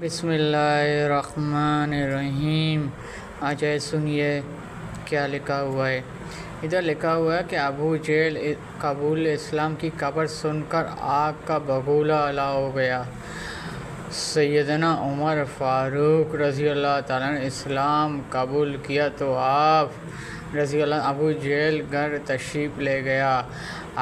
بسم اللہ الرحمن الرحیم۔ آج سنیے کیا لکھا ہوا ہے۔ ادھر لکھا ہوا ہے کہ ابو جہل قبول اسلام کی خبر سن کر آگ کا بگولا الا ہو گیا۔ سیدنا عمر فاروق رضی اللہ تعالیٰ نے اسلام قبول کیا تو آپ رضی اللہ ابو جہل گھر تشریف لے گیا۔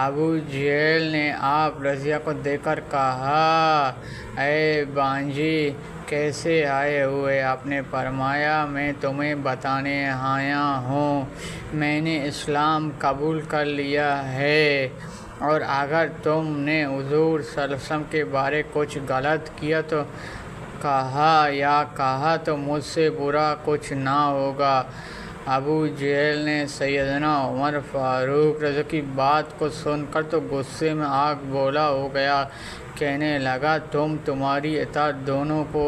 ابو جہل نے آپ رضی اللہ کو دیکھ کر کہا، اے بانجی کیسے آئے ہوئے؟ آپ نے فرمایا، میں تمہیں بتانے آیا ہوں، میں نے اسلام قبول کر لیا ہے، اور اگر تم نے حضور صلی اللہ علیہ وسلم کے بارے کچھ غلط کیا تو کہا تو مجھ سے برا کچھ نہ ہوگا۔ ابو جہل نے سیدنا عمر فاروق رضی کی بات کو سن کر تو غصے میں آگ بولا ہو گیا، کہنے لگا، تمہاری اطاعت دونوں کو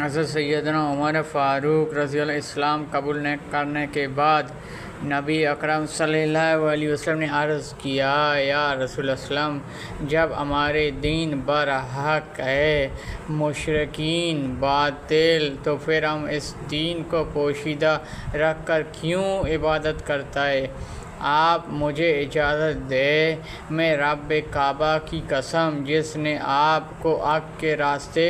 حضرت سیدنا عمر فاروق رضی اللہ اسلام قبول کرنے کے بعد نبی اکرم صلی اللہ علیہ وسلم نے عرض کیا، یا رسول اللہ، جب ہمارے دین برحق ہے، مشرکین باطل، تو پھر ہم اس دین کو پوشیدہ رکھ کر کیوں عبادت کرتا ہے؟ آپ مجھے اجازت دے، میں رب کعبہ کی قسم جس نے آپ کو حق کے راستے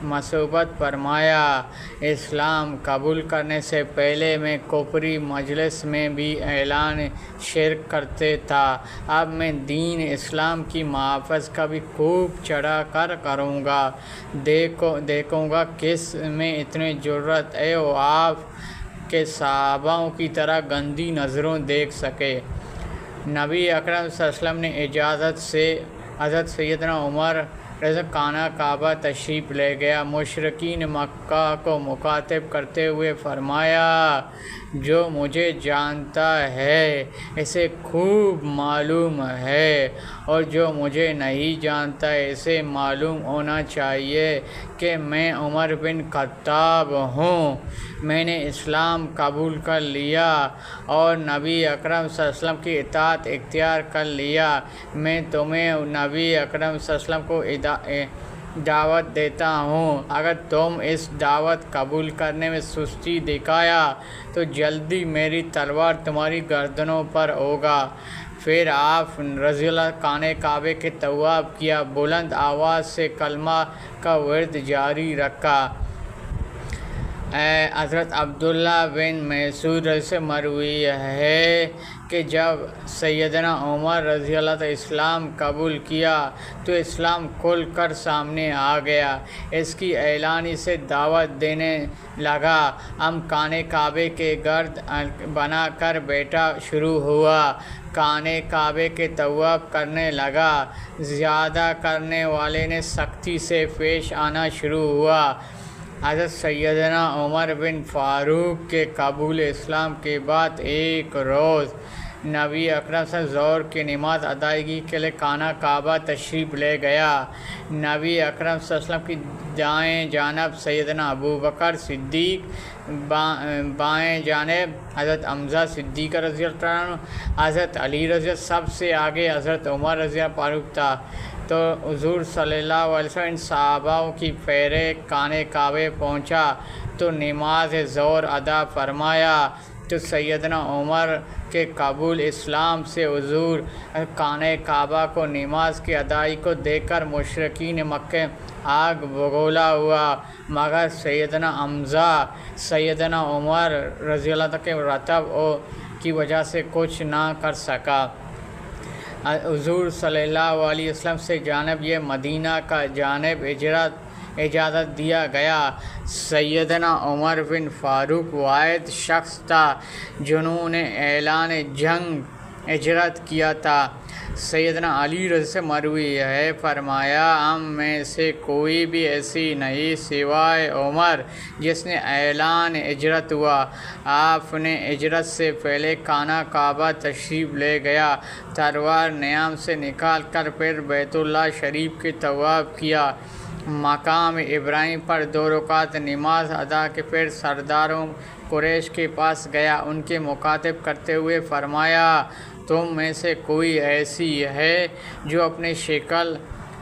مثوبت فرمایا، اسلام قبول کرنے سے پہلے میں کفری مجلس میں بھی اعلان شرک کرتے تھا، اب میں دین اسلام کی محافظ کا بھی خوب چڑھا کر کروں گا، دیکھوں گا کس میں اتنی جرأت ہے وہ آپ کے صحابہ کی طرح گندی نظروں دیکھ سکے۔ نبی اکرم صلی اللہ علیہ وسلم نے اجازت سے حضرت سیدنا عمر رضی خانہ کعبہ تشریف لے گیا۔ مشرکین مکہ کو مخاطب کرتے ہوئے فرمایا، جو مجھے جانتا ہے اسے خوب معلوم ہے، اور جو مجھے نہیں جانتا ہے اسے معلوم ہونا چاہیے کہ میں عمر بن خطاب ہوں، میں نے اسلام قبول کر لیا اور نبی اکرم صلی اللہ علیہ وسلم کی اطاعت اختیار کر لیا۔ میں تمہیں نبی اکرم صلی اللہ علیہ وسلم کو دعوت دیتا ہوں، اگر تم اس دعوت قبول کرنے میں سستی دکھایا تو جلدی میری تلوار تمہاری گردنوں پر ہوگا۔ پھر آپ رضی اللہ خانہ کعبے کے طواف کیا، بلند آواز سے کلمہ کا ورد جاری رکھا۔ حضرت عبداللہ بن مسعود رضی سے مروی ہے کہ جب سیدنا عمر رضی اللہ تعالیٰ اسلام قبول کیا تو اسلام کھل کر سامنے آ گیا، اس کی اعلانی سے دعوت دینے لگا، ہم خانہ کعبے کے گرد بنا کر بیٹھا شروع ہوا، خانہ کعبے کے طواف کرنے لگا، زیادہ کرنے والے نے سختی سے پیش آنا شروع ہوا۔ حضرت سیدنا عمر بن فاروق کے قبول اسلام کے بعد ایک روز نبی اکرم صلی اللہ علیہ وسلم ظہر کی نماز ادائیگی کے لیے خانہ کعبہ تشریف لے گیا۔ نبی اکرم صلی اللہ علیہ وسلم کی دائیں جانب سیدنا ابو بکر صدیق، بائیں جانب حضرت حمزہ صدیق رضی اللہ عنہ، حضرت علی رضی اللہ، سب سے آگے حضرت عمر رضی اللہ فاروق تھا۔ تو حضور صلی اللہ علیہ وسلم ان صحابہ کی پیرے خانہ کعبے پہنچا تو نماز ظہر ادا فرمایا، تو سیدنا عمر کے قبول اسلام سے حضور خانہ کعبہ کو نماز کی ادائیگی کو دیکھ کر مشرکین مکہ آگ بگولا ہوا، مگر سیدنا حمزہ سیدنا عمر رضی اللہ عنہ کے رتب کی وجہ سے کچھ نہ کر سکا۔ حضور صلی اللہ علیہ وسلم سے جانب یہ مدینہ کا جانب اجازت دیا گیا۔ سیدنا عمر بن فاروق واحد شخص تھا جنہوں نے اعلان جنگ ہجرت کیا تھا۔ سیدنا علی رضی سے مروی ہے، فرمایا، ہم میں سے کوئی بھی ایسی نہیں سوائے عمر جس نے اعلان ہجرت ہوا۔ آپ نے ہجرت سے پہلے خانہ کعبہ تشریف لے گیا، تلوار نیام سے نکال کر پھر بیت اللہ شریف کے طواف کیا، مقام ابراہیم پر 2 رکعت نماز ادا کی، پھر سرداروں قریش کے پاس گیا، ان کے مخاطب کرتے ہوئے فرمایا، تم میں سے کوئی ایسی ہے جو اپنی شکل